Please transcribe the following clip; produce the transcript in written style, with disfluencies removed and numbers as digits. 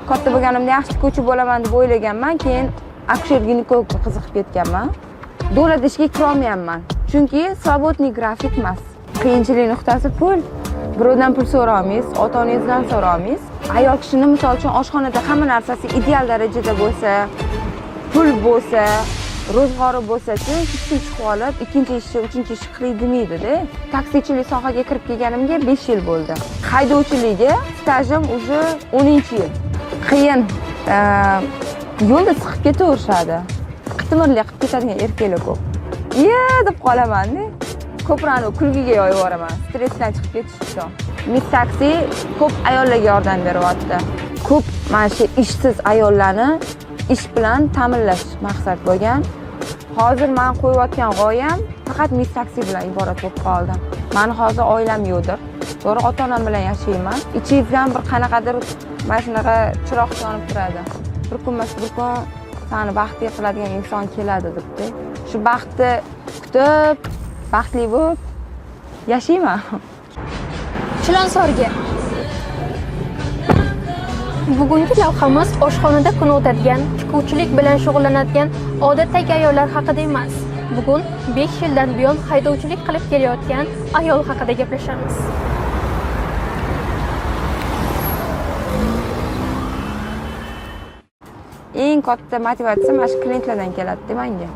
katta bo'lganimda yaxshi tikuvchi bo'laman deb o'ylaganman, keyin akusher ginekologga qiziqib ketganman. Davlat ishga kira olmayapman, chunki svobodniy grafik emas. Qiyinchilik nuqtasi pul. Birovdan pul so'raymiz, ota-onangizdan so'raymiz. Ayol kishini misol uchun oshxonada hamma narsasi ideal darajada bo'lsa, pul bo'lsa, ro'zg'ori bo'lsa-chi, hech kim chiqib olib, ikkinchi ishni, uchinchi ishni qilaydimi-da. Taksichilik sohaga kirib kelganimga 5 yil bo'ldi. Haydovchilikga stajim уже 10-yil. Qiyin. Yo'lda siqib ketaverishadi. Qitmirlik qilib ketadigan erkaklar ko'p. Deb qolaman-da. Ko'prani kulgiga yoyib yuboraman. Stressdan chiqib ketish uchun. Miss Taksi ko'p ayollarga yordam beryapti. Ko'p mana shu ishsiz ayollarni ish bilan ta'minlash maqsad bo'lgan. Hozir men qo'yayotgan g'oyam faqat Miss Taksi bilan iborat bo'lib qoldi. Meni hozir oilam yo'qdir. To'g'ri, ota-onam bilan yashayman. Ichingizdan bir qanaqadir mana shunaqa chiroq yonib turadi. Bir kunmas bir kun seni baxtli qiladigan inson keladi debdi. Shu baxtni kutib, baxtli bo'lib yashayman. Chilonzorga. Bugungi lavhamiz oshxonada kun o'tadigan, tikuvchilik bilan shug'ullanadigan odatdagi ayollar haqida emas. Bugun 5 yildan buyon haydovchilik qilib kelayotgan ayol haqida gaplashamiz. Eng katta motivatsiya mana shu klientlardan keladi menga.